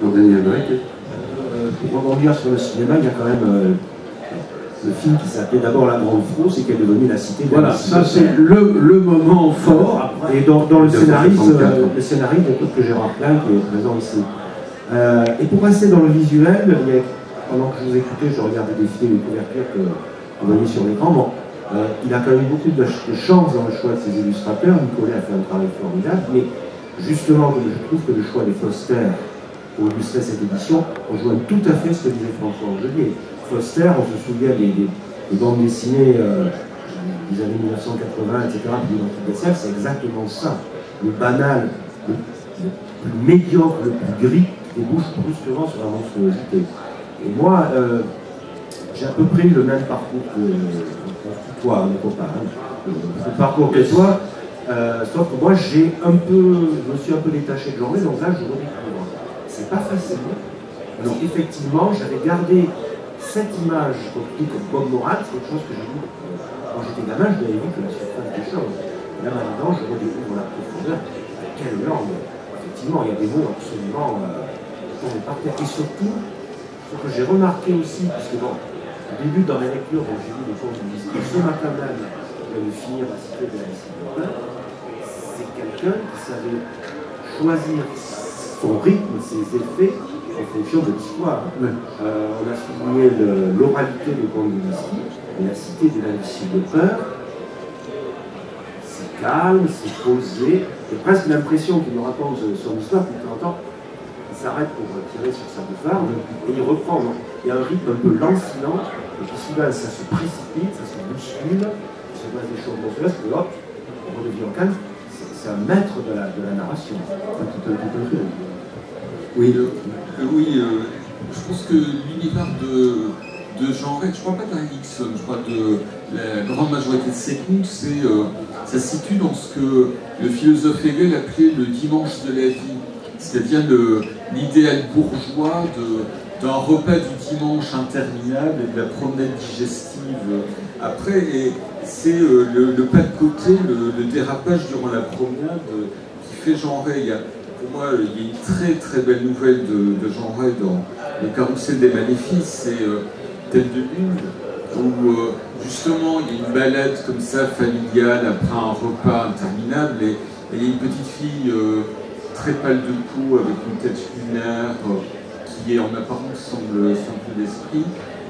pour Daniel Drake. Pour rebondir sur le cinéma, il y a quand même le film qui s'appelait d'abord La Grande Frousse et qui est devenu La Cité de Voilà, ça c'est le moment fort. Et dans le scénariste que Gérard Klein qui est présent ici. Et pour passer dans le visuel, pendant que je vous écoutais, je regardais défiler les couvertures que vous voyez sur l'écran. Bon, il a quand même eu beaucoup de chance dans le choix de ses illustrateurs. Nicolas a fait un travail formidable, mais justement, je trouve que le choix des Foster pour illustrer cette édition rejoint tout à fait ce que disait François Angelier. Foster, on se souvient des bandes dessinées des années 1980, etc., puis c'est exactement ça. Le banal, le plus médiocre, le plus gris, débouche brusquement sur la monstruosité. Et moi, j'ai à peu près le même parcours que toi, mon copain. Le parcours que toi, sauf que moi, je me suis un peu détaché de genre, donc là, je redécouvre. C'est pas facile. Donc effectivement, j'avais gardé cette image, tout comme Bob Moran, c'est quelque chose que j'ai vu quand j'étais gamin, je l'avais vu que la surface des choses. Là maintenant, je redécouvre la profondeur. Quelle langue! Effectivement, il y a des mots absolument tombés par terre. Et surtout, ce que j'ai remarqué aussi, puisque bon, au début dans mes lectures, j'ai vu des cours de musique, ce matin même, je vais finir la cité de la Cité, c'est quelqu'un qui savait choisir son rythme, ses effets, en fonction de l'histoire. On a souligné l'oralité du conte de Whisky, et la cité de l'indicible de peur. C'est calme, c'est posé, j'ai presque l'impression qu'il nous raconte son histoire, puis de temps en temps, il s'arrête pour tirer sur sa bouffarde, et il reprend. Donc, il y a un rythme un peu lent-silent, et puis soudain ça se précipite, ça se bouscule, il se passe des choses monstrueuses, et hop, on redevient calme. C'est un maître de la narration. Tout à fait. Oui, je pense que l'univers de genre, je ne crois pas d'Erickson, je crois de la grande majorité de ses contes, ça se situe dans ce que le philosophe Hegel appelait le dimanche de la vie, c'est-à-dire l'idéal bourgeois d'un repas du dimanche interminable et de la promenade digestive après, et c'est le pas de côté, le dérapage durant la promenade qui fait genrer. Pour moi, il y a une très très belle nouvelle de Jean Ray dans Le Carrousel des Maléfices, c'est Tête de Lune, où justement il y a une balade comme ça familiale après un repas interminable, et il y a une petite fille très pâle de peau avec une tête lunaire qui est en apparence semble d'esprit,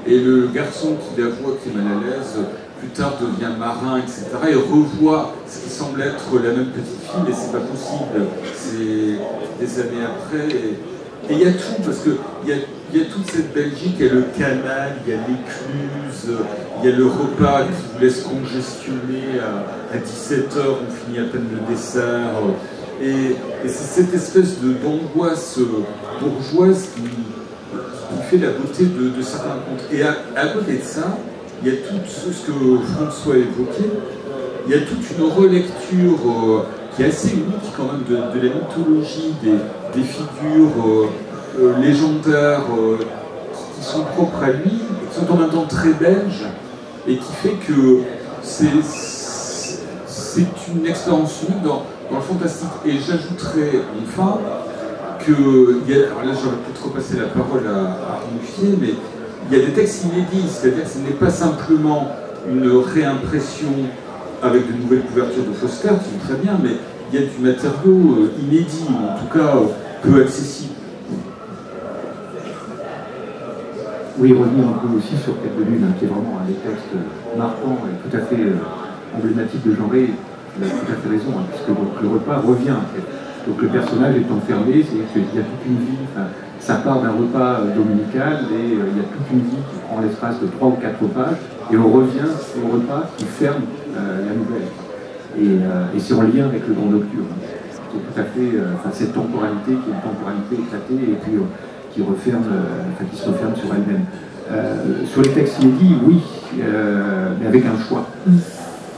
et le garçon qui la voit qui est mal à l'aise plus tard devient marin, etc. et revoit ce qui semble être la même petite fille, mais c'est pas possible, c'est des années après, et il y a tout, parce qu'il y a toute cette Belgique, il y a le canal, il y a l'écluse, il y a le repas qui vous laisse congestionner à 17h, on finit à peine le dessert, et c'est cette espèce d'angoisse bourgeoise qui fait la beauté de certains contes. Et à côté de ça, il y a tout ce que François évoquait, il y a toute une relecture qui est assez unique quand même de la mythologie, des figures légendaires qui sont propres à lui, qui sont en même temps très belges, et qui fait que c'est une expérience unique dans le fantastique. Et j'ajouterais enfin que, alors là j'aurais peut-être repassé la parole à Mouffier, mais il y a des textes inédits, c'est-à-dire que ce n'est pas simplement une réimpression avec de nouvelles couvertures de Foster, qui sont très bien, mais il y a du matériau inédit, ou en tout cas peu accessible. Oui, revenir un peu aussi sur Tête de Lune, qui est vraiment un des textes marquants et tout à fait emblématique de Jean Ray. Il a tout à fait raison, puisque donc, le repas revient en fait. Donc le personnage est enfermé, c'est-à-dire qu'il y a toute une vie, ça part d'un repas dominical et il y a toute une vie qui prend l'espace de 3 ou 4 pages et on revient au repas qui ferme la nouvelle. Et c'est en lien avec le Grand Nocturne. C'est tout à fait cette temporalité qui est une temporalité éclatée et puis qui se referme sur elle-même. Sur les textes inédits, oui, mais avec un choix.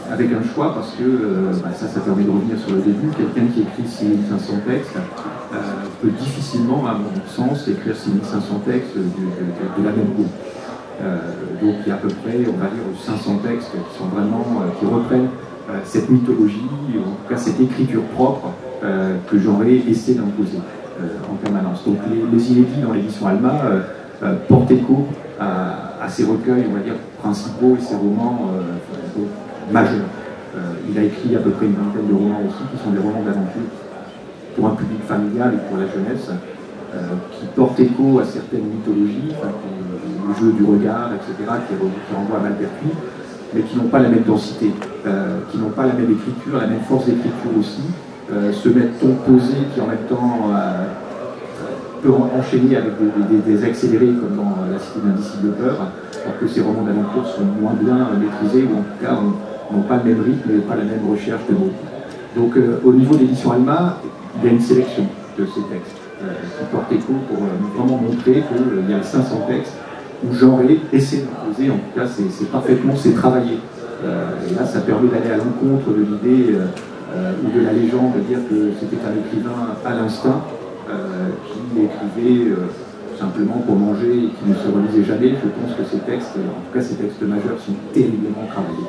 Avec un choix parce que ça permet de revenir sur le début. Quelqu'un qui écrit 6500 textes peut difficilement, à mon sens, écrire 6500 textes de la même goût. Donc il y a à peu près, on va dire, 500 textes qui sont vraiment, qui reprennent cette mythologie, ou en tout cas cette écriture propre que Jean Ray essaie d'imposer. en permanence. Donc les inédits dans l'édition Alma portent écho à ces recueils, on va dire, principaux et ces romans majeurs. Il a écrit à peu près une vingtaine de romans aussi, qui sont des romans d'aventure pour un public familial et pour la jeunesse, qui portent écho à certaines mythologies, le jeu du regard, etc., qui renvoient à Malpertuis, mais qui n'ont pas la même densité, qui n'ont pas la même écriture, la même force d'écriture aussi, se mettent ton posé qui en même temps peut enchaîner avec des accélérés comme dans La Cité d'Indicible Peur, alors que ces romans d'aventure sont moins bien maîtrisés, ou en tout cas n'ont pas le même rythme et pas la même recherche de mots. Donc au niveau de l'édition Alma, il y a une sélection de ces textes qui portent écho pour vraiment montrer qu'il y a 500 textes où genré, essayer d'imposer, en tout cas c'est parfaitement, c'est travaillé. Et là ça permet d'aller à l'encontre de l'idée ou de la légende de dire que c'était un écrivain à l'instinct qui écrivait simplement pour manger et qui ne se relisait jamais. Je pense que ces textes, en tout cas ces textes majeurs, sont terriblement travaillés.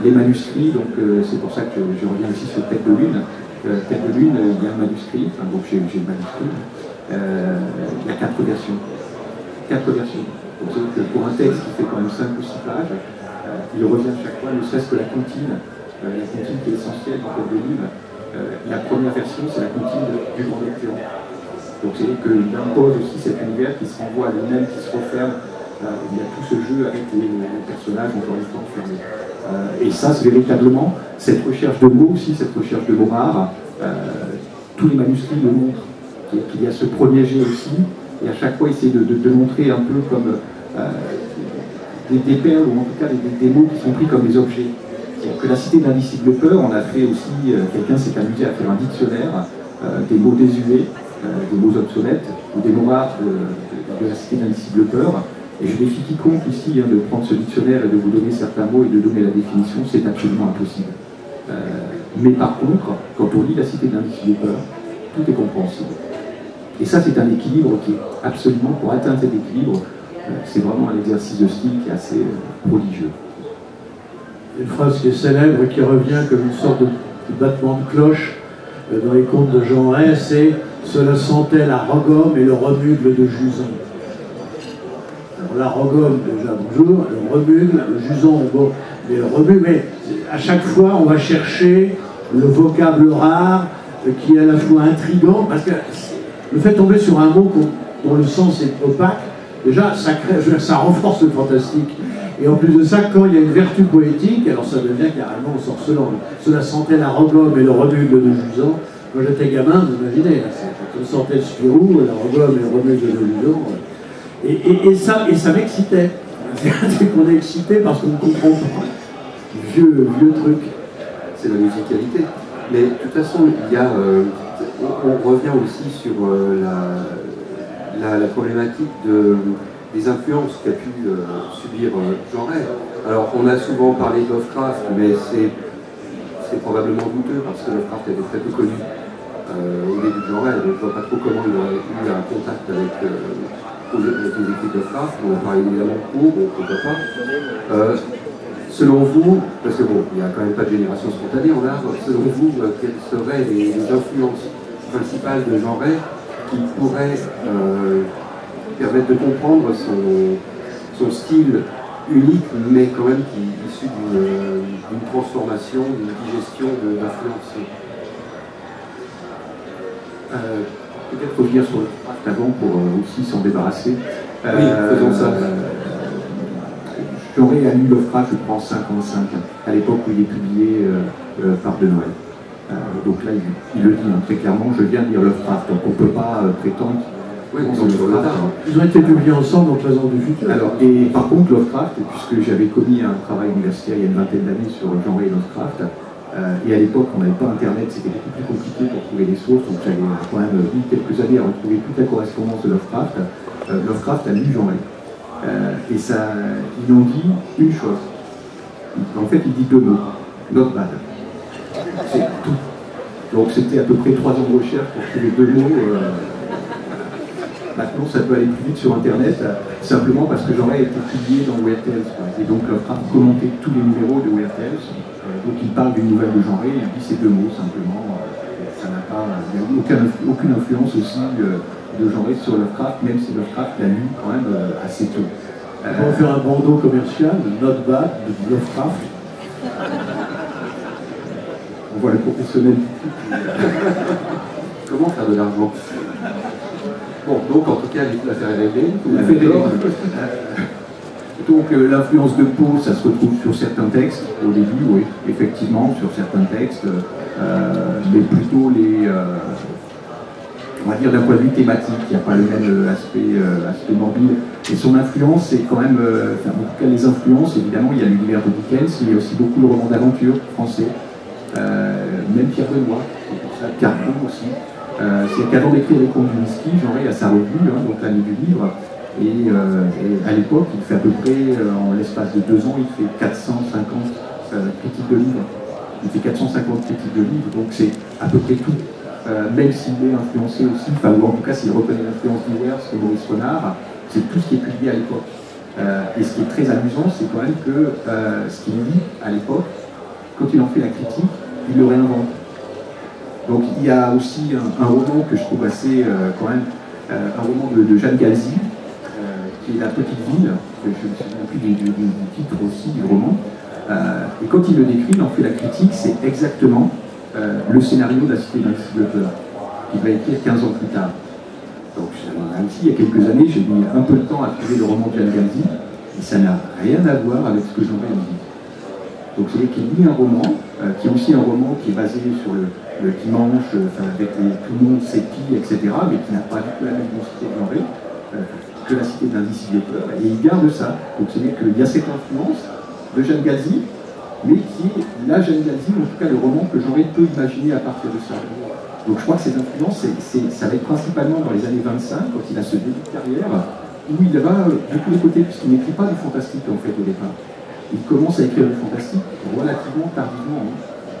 Les manuscrits, donc c'est pour ça que je reviens aussi sur Tête de Lune. Tête de Lune, il y a un manuscrit, donc j'ai le manuscrit, il y a 4 versions. 4 versions. Donc pour un texte qui fait quand même 5 ou 6 pages, il revient chaque fois, ne serait-ce que la comptine qui est essentielle dans Tête de Lune. La première version, c'est la comptine du Grand Lecture. Donc c'est qu'il impose aussi cet univers qui se renvoie à lui-même, qui se referme. Il y a tout ce jeu avec les personnages encore une fois enfermés. Et ça, c'est véritablement cette recherche de mots aussi, cette recherche de mots rares. Tous les manuscrits le montrent. Il y a ce premier jet aussi, et à chaque fois essayer de montrer un peu comme des perles, ou en tout cas des mots qui sont pris comme des objets. Donc, La Cité d'Indicible Peur, on a fait aussi, quelqu'un s'est amusé à faire un dictionnaire, des mots désuets, des mots obsolètes, ou des mots rares de La Cité d'Indicible Peur. Et je défie quiconque ici de prendre ce dictionnaire et de vous donner certains mots et de donner la définition, c'est absolument impossible. Mais par contre, quand on lit La Cité d'Indicible Peur, tout est compréhensible. Et ça, c'est un équilibre qui est absolument, pour atteindre cet équilibre, c'est vraiment un exercice de style qui est assez prodigieux. Une phrase qui est célèbre, qui revient comme une sorte de battement de cloche dans les contes de Jean Ray, c'est « Cela sentait la rogomme et le remugle de Juson ». Alors la rogomme, déjà bonjour, le remugle, le juson, bon, mais le remugle, mais à chaque fois on va chercher le vocable rare qui est à la fois intriguant, parce que le fait de tomber sur un mot dont le sens est opaque, déjà ça renforce le fantastique. Et en plus de ça, quand il y a une vertu poétique, alors ça devient carrément sorcelant. Cela sentait la rogomme et le remugle de Juson. Quand j'étais gamin, vous imaginez, je sentais le Spirou, la rogomme et le remugle de Juson. Et ça m'excitait. C'est qu'on est excité parce qu'on ne comprend pas. Vieux truc. C'est la musicalité. Mais de toute façon, il y a, on revient aussi sur la problématique des influences qu'a pu subir Jean Ray. Alors, on a souvent parlé de Lovecraft, mais c'est probablement douteux parce que Lovecraft était très peu connu au début de Jean Ray. Donc, je ne vois pas trop comment il aurait eu un contact avec les écrits de Lovecraft. On a parlé évidemment de Poe, bon, pourquoi pas. Selon vous, parce que bon, il n'y a quand même pas de génération spontanée en art, selon vous, quelles seraient les influences principales de Jean Ray qui pourraient permettre de comprendre son style unique, mais quand même qui est issu d'une transformation, d'une digestion d'influence? Peut-être revenir sur le Lovecraft avant pour aussi s'en débarrasser. Oui, faisons ça. J'aurais lu Lovecraft, je crois, en 1955, à l'époque où il est publié par De Noël. Donc là, il le dit très clairement, je viens de lire Lovecraft, donc on ne peut pas prétendre oui, ils ont été publiés ensemble en présent du futur. Alors, et par contre, Lovecraft, puisque j'avais commis un travail universitaire il y a une vingtaine d'années sur Jean Ray Lovecraft, et à l'époque, on n'avait pas Internet, c'était beaucoup plus compliqué pour trouver les sources, donc j'avais quand même mis quelques années à retrouver toute la correspondance de Lovecraft. Lovecraft a lu Jean Ray. Et ça, ils ont dit une chose. En fait, il dit 2 mots. Not bad. C'est tout. Donc c'était à peu près 3 ans de recherche pour trouver 2 mots. Maintenant, ça peut aller plus vite sur Internet, simplement parce que Jean Ray a été publié dans Weird Tales. Et donc, Lovecraft commentait tous les numéros de Weird Tales. Donc, il parle d'une nouvelle de Jean Ray, il dit ces 2 mots, simplement. Ça n'a pas il n'y a aucune influence aussi de genre sur Lovecraft, même si Lovecraft l'a lu quand même assez tôt. On va faire un bandeau commercial, Not Bad, de Lovecraft. On voit le professionnel. Comment faire de l'argent? Bon, donc en tout cas, l'affaire est réglée. Donc l'influence de Poe, ça se retrouve sur certains textes, au début, oui, effectivement, sur certains textes, mais plutôt les, on va dire d'un point de vue thématique, il n'y a pas le même aspect morbide. Et son influence, c'est quand même, en tout cas les influences, évidemment, il y a l'univers de Dickens, mais il y a aussi beaucoup le roman d'aventure français, même Pierre Benoît, c'est pour ça, Carton aussi. C'est qu'avant d'écrire Les Contes du Whisky, Jean Ray a sa revue, donc l'année du livre, et à l'époque, il fait à peu près, en l'espace de 2 ans, il fait 450 critiques de livres. Il fait 450 critiques de livres, donc c'est à peu près tout. Même s'il est influencé aussi, enfin, ou en tout cas s'il reconnaît l'influence d'Hivers et Maurice Renard, c'est tout ce qui est publié à l'époque. Et ce qui est très amusant, c'est quand même que ce qu'il lit à l'époque, quand il en fait la critique, il le réinvente. Donc il y a aussi un roman que je trouve assez, quand même, un roman de Jeanne Galzi, qui est La Petite Ville, je ne me souviens plus du titre aussi du roman. Et quand il le décrit, il en fait la critique, c'est exactement le scénario de La Cité d'Invisible Peur, qu'il va écrire 15 ans plus tard. Donc même si il y a quelques années, j'ai mis un peu de temps à trouver le roman de Jeanne Galzi, et ça n'a rien à voir avec ce que j'en ai dit. Donc c'est qu'il lit un roman, qui est aussi un roman qui est basé sur le dimanche, avec tout le monde s'épie, etc., mais qui n'a pas du tout la même densité de genre que La Cité de l'Invisible Peur, et il garde ça. Donc c'est-à-dire qu'il y a cette influence de Jeanne Galzi, mais qui est la Jeanne Galzi, en tout cas le roman que j'aurais pu imaginer à partir de ça. Donc je crois que cette influence, ça va être principalement dans les années 25, quand il a ce début de carrière, où il va de tous les côtés, puisqu'il n'écrit pas du fantastique en fait au départ. Il commence à écrire du fantastique relativement tardivement.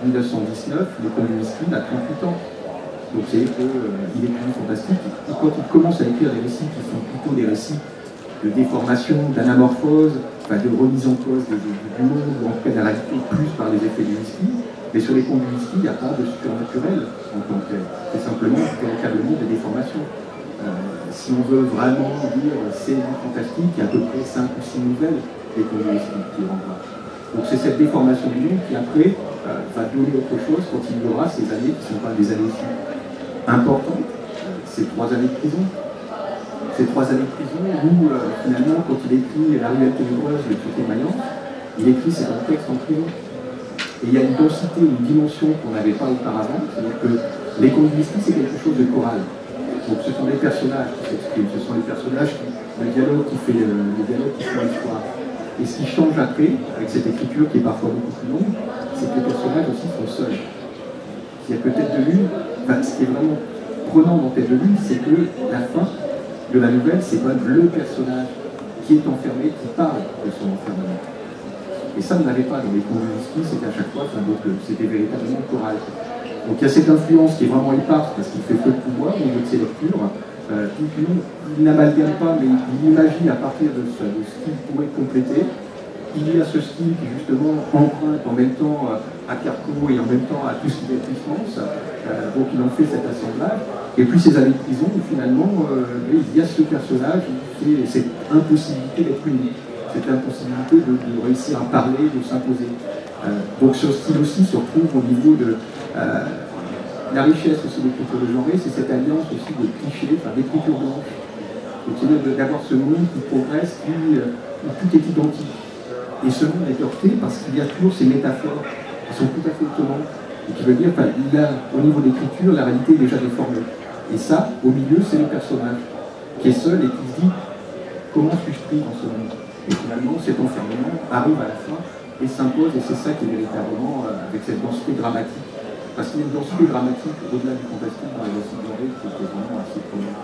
1919, Les Contes du Whisky, il a 38 ans. Donc c'est qu'il écrit du fantastique. Et quand il commence à écrire des récits qui sont plutôt des récits de déformation, d'anamorphose, de remise en cause du monde, ou en tout cas de la réalité, plus par les effets du whisky. Mais sur Les Contes du Whisky, il n'y a pas de surnaturel en tant que tel. C'est simplement véritablement des déformations. Si on veut vraiment dire c'est du fantastique, il y a à peu près 5 ou 6 nouvelles des Contes du Whisky qui renvoient. Donc c'est cette déformation du monde qui après va donner autre chose quand il y aura ces années qui ne sont pas des années importantes, ces 3 années de prison. Ces 3 années de prison où finalement quand il écrit La Ruelle ténébreuse de Tuté Mayence, il écrit ses textes en prison. Et il y a une densité, une dimension qu'on n'avait pas auparavant, c'est-à-dire que Les Contes du Whisky c'est quelque chose de choral. Donc ce sont les personnages qui s'expriment, ce sont les personnages le dialogue qui fait l'histoire. Et ce qui change après, avec cette écriture qui est parfois beaucoup plus longue, c'est que les personnages aussi sont seuls. C'est-à-dire que Tête de Lune, ce qui est vraiment prenant dans Tête de Lune, c'est que la fin de la nouvelle, c'est quand même le personnage qui est enfermé, qui parle de son enfermement. Et ça, on n'avait pas dans Les Contes du Whisky, c'était à chaque fois, c'était véritablement choral. Donc il y a cette influence qui est vraiment éparse, parce qu'il fait peu de pouvoir au niveau de ses lectures. Il n'amalgame pas, mais il imagine à partir de ce qu'il pourrait compléter. Il y a ce style qui justement emprunte en même temps à Carco et en même temps à tout ce qui est puissance. Donc il en fait cet assemblage. Et puis ces années de prison où finalement il y a ce personnage, cette impossibilité d'être unique, cette impossibilité de réussir à parler, de s'imposer. Donc ce style aussi se retrouve au niveau de la richesse aussi de l'écriture de genre, c'est cette alliance aussi de clichés, d'écriture blanche. Donc c'est d'avoir ce monde qui progresse, où tout est identique. Et ce monde est heurté parce qu'il y a toujours ces métaphores qui sont tout à fait étonnantes. Et qui veut dire, il a, au niveau d'écriture, la réalité est déjà déformée. Et ça, au milieu, c'est le personnage qui est seul et qui se dit comment suis-je pris dans ce monde. Et finalement, cet enfermement arrive à la fin et s'impose, et c'est ça qui est véritablement avec cette densité dramatique. Parce qu'il y a une densité dramatique au-delà du fantastique dans les récits de genre qui est vraiment assez prenante.